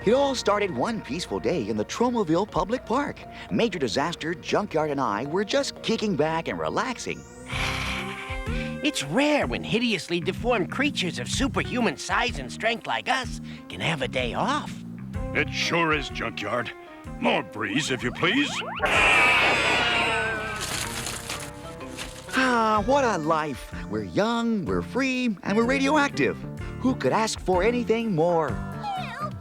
It all started one peaceful day in the Tromaville Public Park. Major Disaster, Junkyard, and I were just kicking back and relaxing. It's rare when hideously deformed creatures of superhuman size and strength like us can have a day off. It sure is, Junkyard. More breeze, if you please. Ah, what a life. We're young, we're free, and we're radioactive. Who could ask for anything more? Help!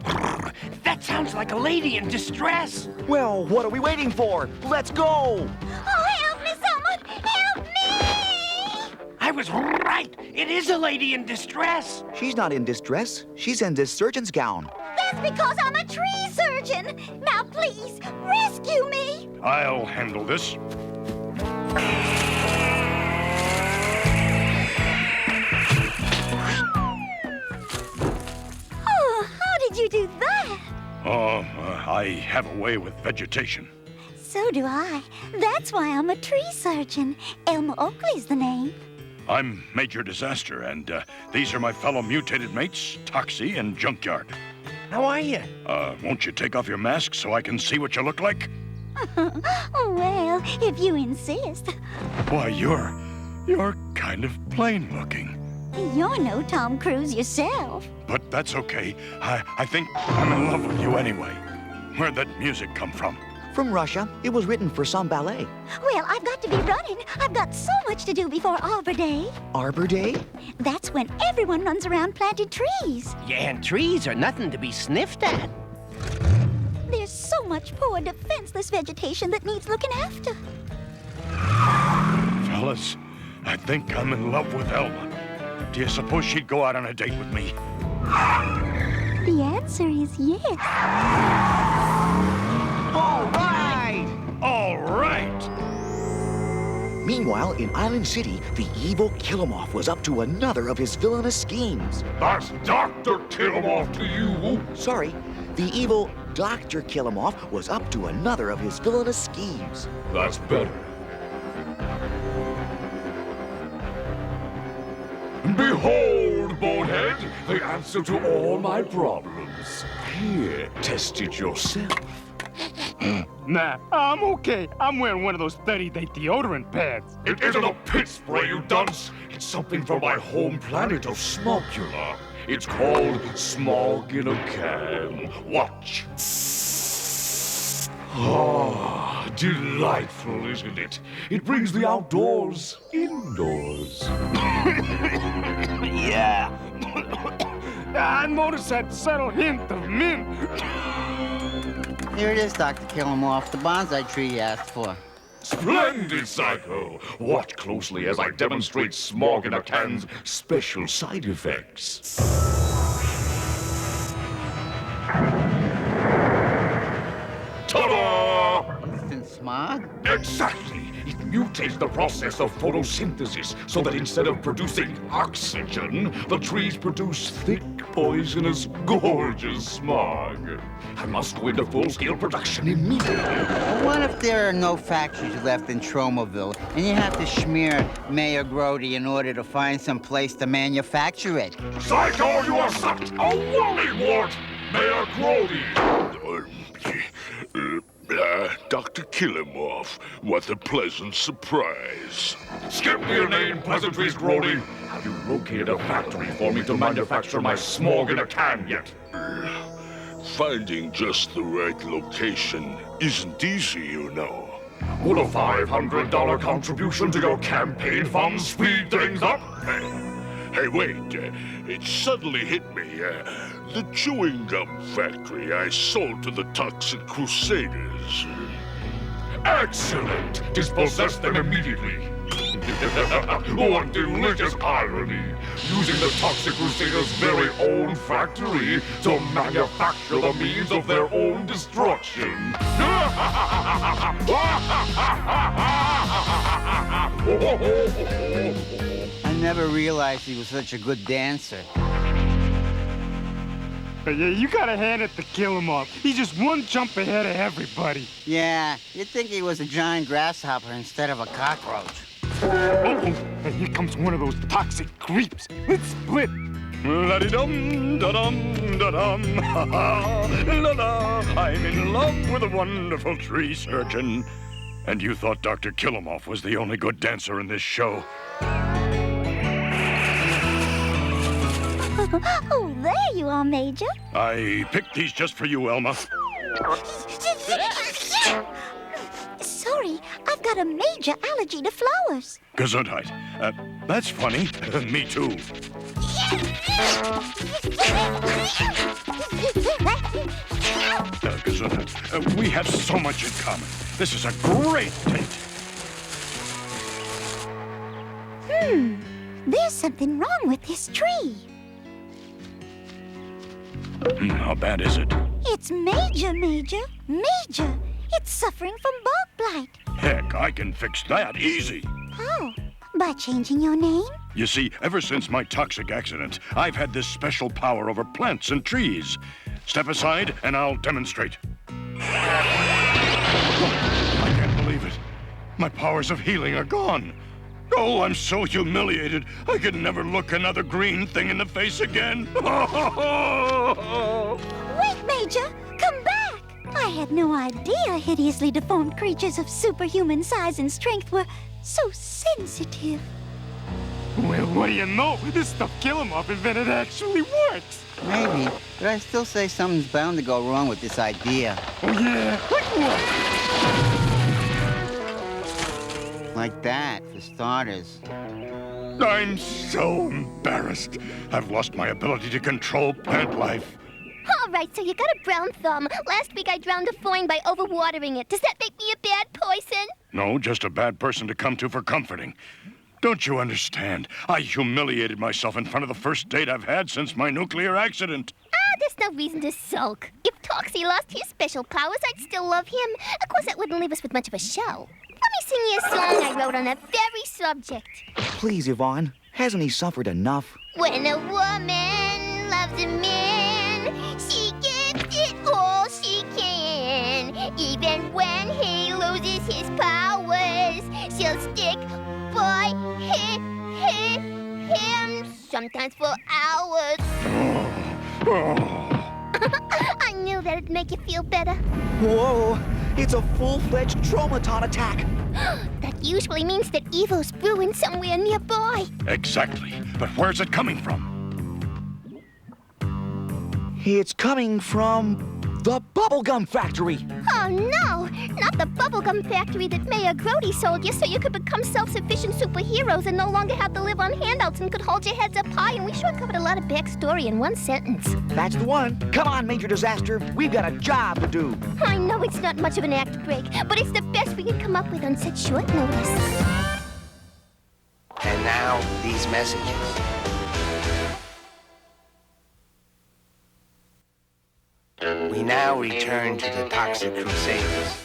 Help! That sounds like a lady in distress. Well, what are we waiting for? Let's go! Oh, help me, someone! Help me! I was right. It is a lady in distress. She's not in distress. She's in this surgeon's gown. That's because I'm a tree surgeon. Now, please, rescue me. I'll handle this. Oh, how did you do that? I have a way with vegetation. So do I. That's why I'm a tree surgeon. Elma Oakley's the name. I'm Major Disaster, and these are my fellow mutated mates, Toxie and Junkyard. How are you? Won't you take off your mask so I can see what you look like? Well, if you insist. Why, you're kind of plain looking. You're no Tom Cruise yourself. But that's okay. I think I'm in love with you anyway. Where'd that music come from? From Russia. It was written for some ballet. Well, I've got to be running. I've got so much to do before Arbor Day. Arbor Day? That's when everyone runs around planting trees. Yeah, and trees are nothing to be sniffed at. There's so much poor, defenseless vegetation that needs looking after. Fellas, I think I'm in love with Elma. Do you suppose she'd go out on a date with me? The answer is yes. All right! All right! Meanwhile, in Island City, the evil Killamoff was up to another of his villainous schemes. That's Dr. Killamoff to you. Sorry, the evil Dr. Killamoff was up to another of his villainous schemes. That's better. Behold, Bonehead, the answer to all my problems. Here, test it yourself. Nah, I'm okay. I'm wearing one of those 30-day deodorant pads. It isn't a pit spray, you dunce. It's something from my home planet of Smogula. It's called Smog in a Can. Watch. Ah, delightful, isn't it? It brings the outdoors indoors. Yeah. I noticed that subtle hint of mint. Here it is, Dr. Killamoff, the bonsai tree you asked for. Splendid, Psycho! Watch closely as I demonstrate Smog in a Can's special side effects. Ta-da! Instant smog? Exactly! It mutates the process of photosynthesis so that instead of producing oxygen, the trees produce thick, poisonous, gorgeous smog. I must go into full-scale production immediately. Well, what if there are no factories left in Tromaville, and you have to smear Mayor Grody in order to find some place to manufacture it? Psycho, you are such a wollywart! Mayor Grody! Dr. Killamoff, what a pleasant surprise. Skip the inane pleasantries, Grody. Have you located a factory for me to manufacture my Smog in a Can yet? Finding just the right location isn't easy, you know. Would a $500 contribution to your campaign fund speed things up? Hey, wait. It suddenly hit me. The chewing gum factory I sold to the toxic Crusaders. Excellent! Dispossess them immediately. What delicious irony! Using the toxic Crusaders' very own factory to manufacture the means of their own destruction. I never realized he was such a good dancer. Yeah, you gotta hand it to Killamoff. He's just one jump ahead of everybody. Yeah, you'd think he was a giant grasshopper instead of a cockroach. Uh-oh. Hey, here comes one of those toxic creeps. Let's split. La-di-dum, da-dum, da-dum, ha-ha, la-la. I'm in love with a wonderful tree surgeon. And you thought Dr. Killamoff was the only good dancer in this show. Oh, there you are, Major. I picked these just for you, Elma. Sorry, I've got a major allergy to flowers. Gesundheit. That's funny. Me too. Gesundheit. We have so much in common. This is a great date. There's something wrong with this tree. How bad is it? It's major. It's suffering from bark blight. Heck, I can fix that easy. How? By changing your name? You see, ever since my toxic accident, I've had this special power over plants and trees. Step aside and I'll demonstrate. I can't believe it. My powers of healing are gone. Oh, I'm so humiliated. I could never look another green thing in the face again. Wait, Major! Come back! I had no idea hideously deformed creatures of superhuman size and strength were so sensitive. Well, what do you know? This stuff Killamoff invented actually works. Maybe, but I still say something's bound to go wrong with this idea. Oh, yeah? Like what? Like that, for starters. I'm so embarrassed. I've lost my ability to control plant life. All right, so you got a brown thumb. Last week I drowned a foin by overwatering it. Does that make me a bad person? No, just a bad person to come to for comforting. Don't you understand? I humiliated myself in front of the first date I've had since my nuclear accident. There's no reason to sulk. If Toxie lost his special powers, I'd still love him. Of course, that wouldn't leave us with much of a show. Let me sing you a song I wrote on that very subject. Please, Yvonne. Hasn't he suffered enough? When a woman loves a man, she gives it all she can. Even when he loses his powers, she'll stick by him, sometimes for hours. I knew that'd make you feel better. Whoa! It's a full-fledged traumaton attack. That usually means that evil's brewing somewhere nearby. Exactly. But where's it coming from? It's coming from the bubblegum factory. Oh, no! Not the bubblegum factory that Mayor Grody sold you so you could become self-sufficient superheroes and no longer have to live on handouts and could hold your heads up high, and we sure covered a lot of backstory in one sentence. That's the one. Come on, Major Disaster. We've got a job to do. I know it's not much of an act break, but it's the best we can come up with on such short notice. And now, these messages. We now return to the Toxic Crusaders.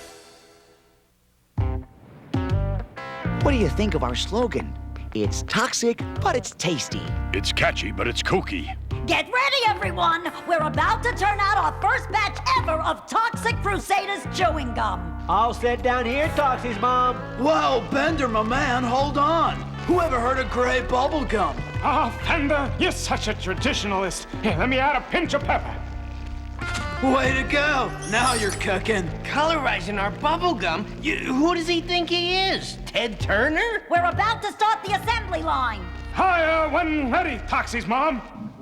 What do you think of our slogan? It's toxic, but it's tasty. It's catchy, but it's kooky. Get ready, everyone! We're about to turn out our first batch ever of Toxic Crusaders chewing gum. I'll sit down here, Toxie's mom. Whoa, Bender, my man, hold on. Who ever heard of gray bubble gum? Ah, Fender, you're such a traditionalist. Here, let me add a pinch of pepper. Way to go. Now you're cooking. Colorizing our bubblegum? Who does he think he is? Ted Turner? We're about to start the assembly line. Hire when ready, Toxie's mom.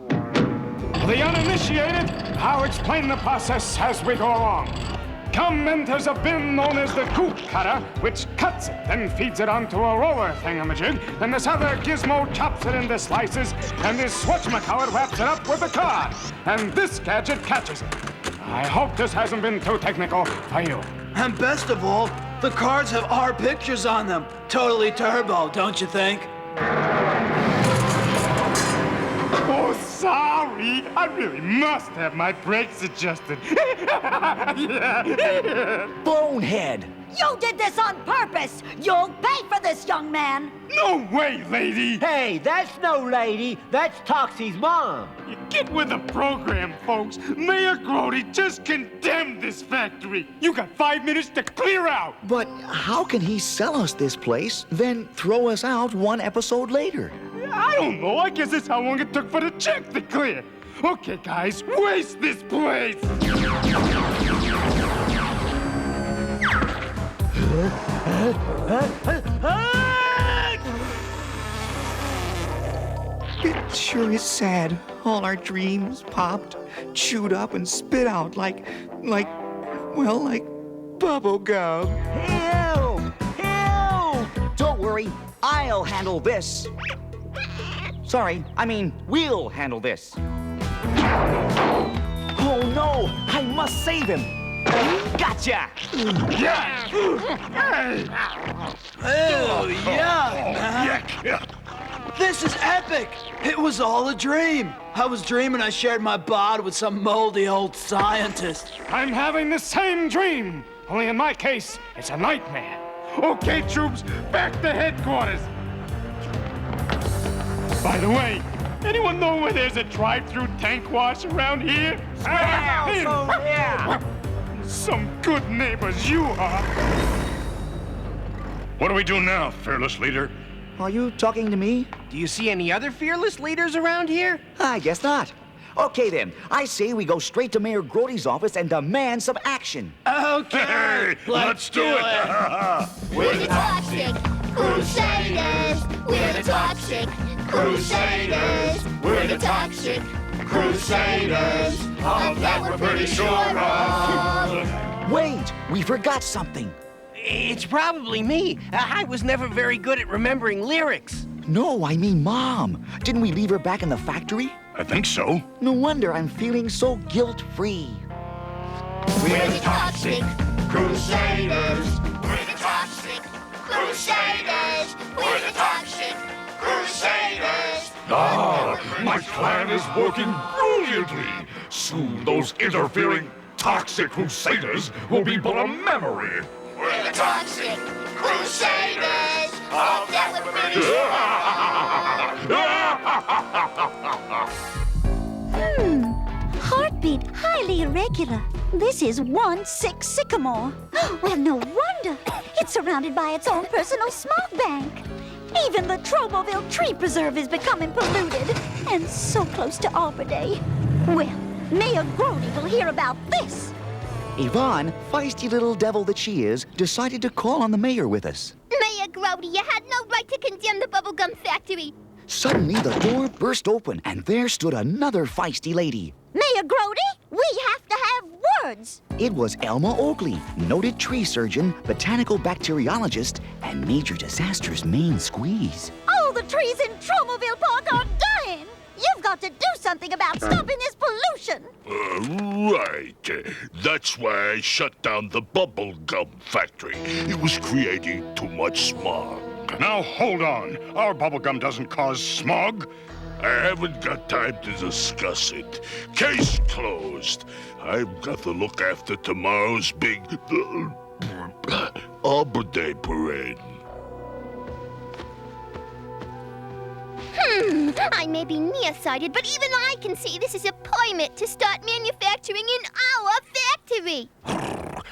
The uninitiated, I'll explain the process as we go along. Gum enters a bin known as the goop cutter, which cuts it, then feeds it onto a roller thingamajig, then this other gizmo chops it into slices, and this switchmacower wraps it up with a card, and this gadget catches it. I hope this hasn't been too technical for you. And best of all, the cards have our pictures on them. Totally turbo, don't you think? Oh, sorry. I really must have my brakes adjusted. Bonehead! You did this on purpose! You'll pay for this, young man! No way, lady! Hey, that's no lady. That's Toxie's mom. You get with the program, folks. Mayor Grody just condemned this factory. You got 5 minutes to clear out. But how can he sell us this place, then throw us out one episode later? I don't know. I guess it's how long it took for the check to clear. Okay, guys, waste this place. It sure is sad. All our dreams popped, chewed up, and spit out like bubble gum. Help! Help! Don't worry, I'll handle this. Sorry, I mean, we'll handle this. Oh no, I must save him. Gotcha! Yeah! Oh, yeah, man. This is epic! It was all a dream. I was dreaming I shared my bod with some moldy old scientist. I'm having the same dream, only in my case, it's a nightmare. Okay, troops, back to headquarters. By the way, anyone know where there's a drive-through tank wash around here? Yeah! Some good neighbors you are. What do we do now, fearless leader? Are you talking to me? Do you see any other fearless leaders around here? I guess not. Okay then, I say we go straight to Mayor Grody's office and demand some action. Okay, Hey, let's do it! We're the Toxic Crusaders. We're the Toxic Crusaders. We're the Toxic Crusaders. Of that we're pretty sure of. Wait, we forgot something. It's probably me. I was never very good at remembering lyrics. No, I mean Mom. Didn't we leave her back in the factory? I think so. No wonder I'm feeling so guilt-free. We're the Toxic Crusaders. We're the Toxic Crusaders. We're the Toxic Crusaders. Ah, my plan is working brilliantly. Soon those interfering toxic crusaders will be but a memory. We're the Toxic Crusaders. Of that we're pretty sure. Heartbeat highly irregular. This is 1-6 Sycamore. Well, no wonder. It's surrounded by its own personal smog bank. Even the Tromaville Tree Preserve is becoming polluted. And so close to Arbor Day. Well, Mayor Grody will hear about this. Yvonne, feisty little devil that she is, decided to call on the mayor with us. Mayor Grody, you had no right to condemn the bubblegum factory. Suddenly, the door burst open, and there stood another feisty lady. Mayor Grody, we have to have words. It was Elma Oakley, noted tree surgeon, botanical bacteriologist, and Major Disaster's main squeeze. All the trees in Tromaville Park are dying. You've got to do something about stopping this pollution. Right. That's why I shut down the bubblegum factory. It was creating too much smog. Now hold on. Our bubblegum doesn't cause smog. I haven't got time to discuss it. Case closed. I've got to look after tomorrow's big Arbor Day parade. I may be nearsighted, but even I can see this is a permit to start manufacturing in our factory.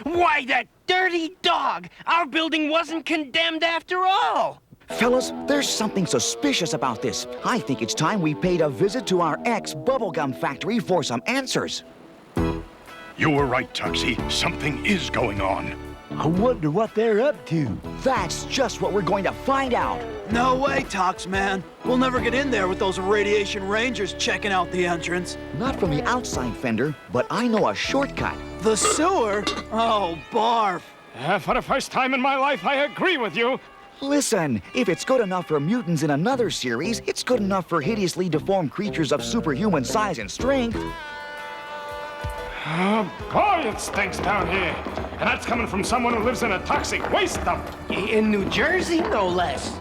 Why, that dirty dog! Our building wasn't condemned after all! Fellas, there's something suspicious about this. I think it's time we paid a visit to our ex-bubblegum factory for some answers. You were right, Tuxie. Something is going on. I wonder what they're up to. That's just what we're going to find out. No way, Tox Man. We'll never get in there with those radiation rangers checking out the entrance. Not from the outside fender, but I know a shortcut. The sewer? Oh, barf. For the first time in my life, I agree with you. Listen, if it's good enough for mutants in another series, it's good enough for hideously deformed creatures of superhuman size and strength. Boy, it stinks down here. And that's coming from someone who lives in a toxic waste dump. In New Jersey, no less.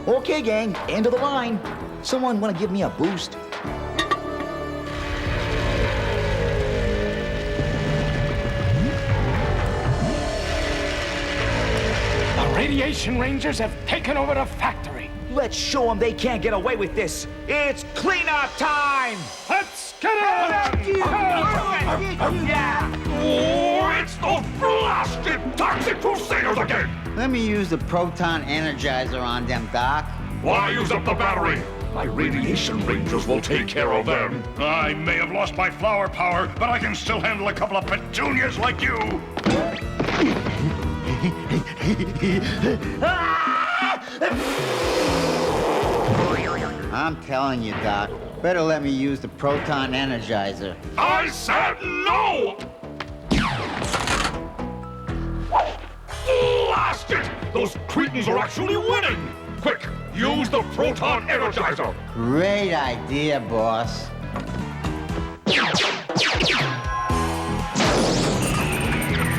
Okay, gang, end of the line. Someone want to give me a boost? The radiation rangers have taken over the factory. Let's show them they can't get away with this. It's cleanup time! Let's get it! Yeah! Oh, it's those blasted toxic crusaders again! Let me use the proton energizer on them, Doc. Why use up the battery? My radiation rangers will take care of them. I may have lost my flower power, but I can still handle a couple of petunias like you. I'm telling you, Doc. Better let me use the proton energizer. I said no! Blast it! Those cretins are actually winning! Quick, use the proton energizer! Great idea, boss.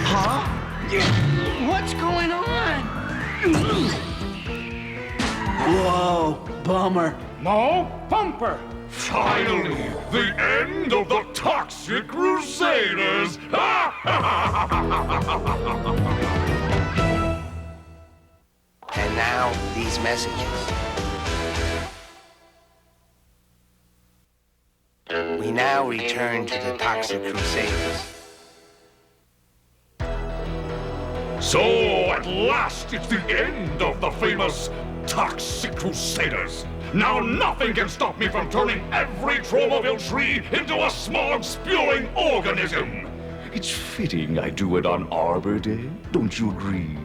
Huh? What's going on? Whoa, bummer. No, bumper. Finally, the end of the Toxic Crusaders! And now, these messages. We now return to the Toxic Crusaders. So, at last, it's the end of the famous Toxic Crusaders. Now nothing can stop me from turning every Tromaville tree into a smog-spewing organism. It's fitting I do it on Arbor Day, don't you agree?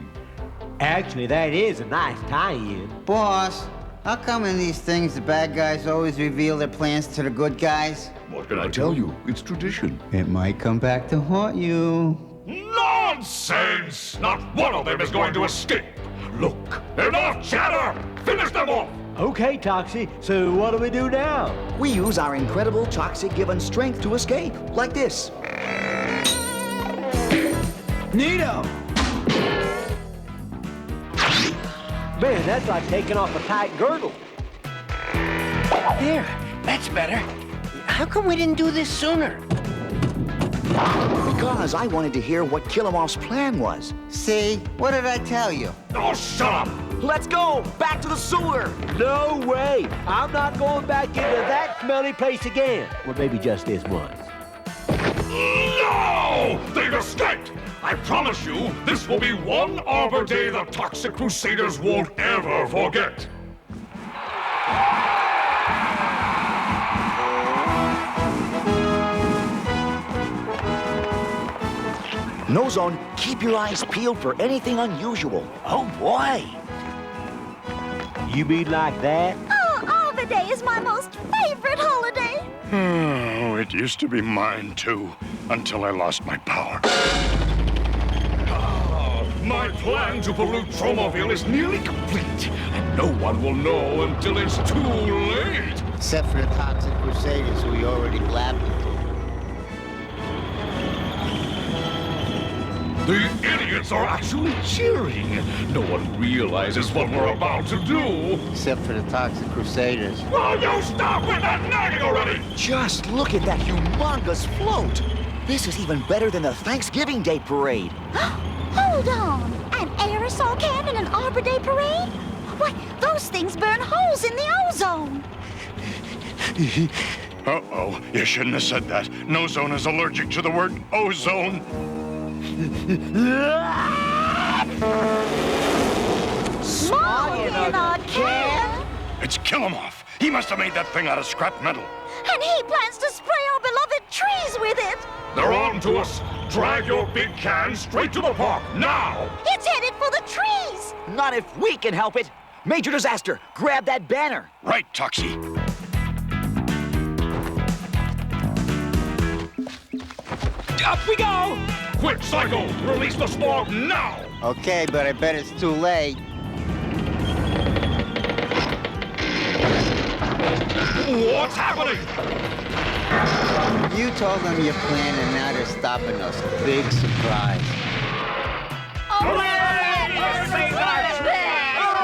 Actually, that is a nice tie-in. Boss, how come in these things the bad guys always reveal their plans to the good guys? What can I tell you? It's tradition. It might come back to haunt you. Nonsense! Not one of them is going to escape. Look, enough chatter! Finish them off! Okay, Toxie, so what do we do now? We use our incredible toxic-given strength to escape, like this. Neato! Man, that's like taking off a tight girdle. There, that's better. How come we didn't do this sooner? Because I wanted to hear what Killamoff's plan was. See? What did I tell you? Oh, shut up! Let's go! Back to the sewer! No way! I'm not going back into that smelly place again. Well, maybe just this once. No! They've escaped! I promise you, this will be one Arbor Day the Toxic Crusaders won't ever forget. No Zone, keep your eyes peeled for anything unusual. Oh, boy. You mean like that? Oh, Arbor Day is my most favorite holiday. Oh, it used to be mine, too, until I lost my power. My plan to pollute Tromaville is nearly complete, and no one will know until it's too late. Except for the Toxic Crusaders who we already blabbed it to. The idiots are actually cheering. No one realizes what we're about to do. Except for the Toxic Crusaders. Will you stop with that nagging already? Just look at that humongous float. This is even better than the Thanksgiving Day parade. Hold on! An aerosol can in an Arbor Day parade? Why, those things burn holes in the ozone! Uh-oh, you shouldn't have said that. No Zone is allergic to the word ozone. Smog in a can! It's Killamoff. He must have made that thing out of scrap metal. And he plans to spray our beloved trees with it! They're on to us. Drive your big can straight to the park, now! It's headed for the trees! Not if we can help it. Major Disaster, grab that banner. Right, Toxie. Up we go! Quick, Psycho! Release the smog now! Okay, but I bet it's too late. What's happening? You told them your plan and now they're stopping us. Big surprise.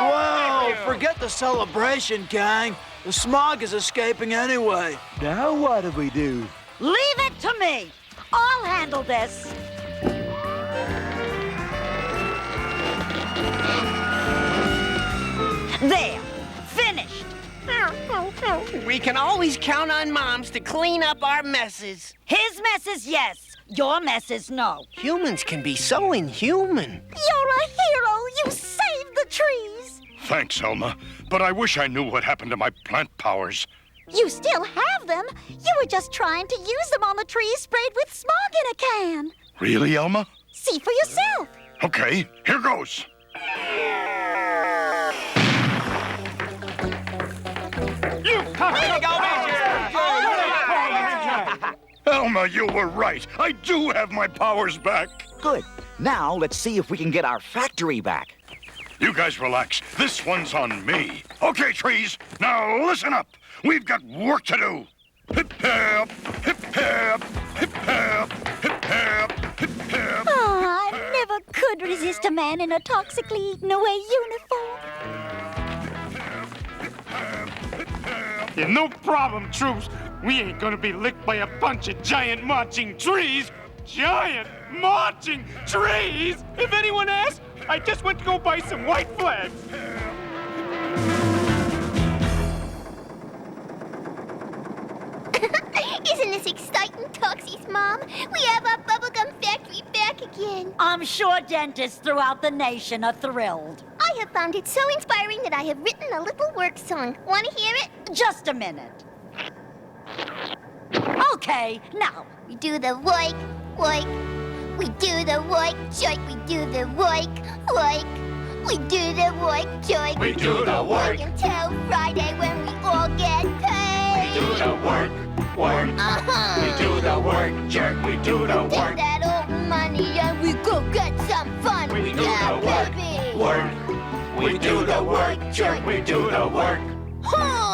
Whoa, forget the celebration, gang. The smog is escaping anyway. Now what do we do? Leave it to me. I'll handle this. There. Finished. We can always count on Moms to clean up our messes. His messes, yes. Your messes, no. Humans can be so inhuman. You're a hero! You saved the trees! Thanks, Elma. But I wish I knew what happened to my plant powers. You still have them. You were just trying to use them on the trees sprayed with smog in a can. Really, Elma? See for yourself. Okay, here goes. You cocksucker! Elma, you were right. I do have my powers back. Good. Now let's see if we can get our factory back. You guys relax. This one's on me. Okay, trees. Now listen up. We've got work to do. Hip hip, hip hip, hip hip, hip hip, hip hip. Oh, I never could resist a man in a toxically eaten away uniform. Yeah, no problem, troops. We ain't gonna be licked by a bunch of giant marching trees. Giant marching trees? If anyone asks, I just went to go buy some white flags. Isn't this exciting, Toxie's Mom? We have our bubblegum factory back again. I'm sure dentists throughout the nation are thrilled. I have found it so inspiring that I have written a little work song. Want to hear it? Just a minute. Okay, now. We do the work. We do the work, joik. We do the work. We do the work, joik. We do the work. Until Friday when we all get paid. We do the work. Uh-huh. We do the work, jerk. We do the Take work. that old money and we go get some fun. We do yeah, the work. baby. Work. We do the work, jerk. We do the work. Huh.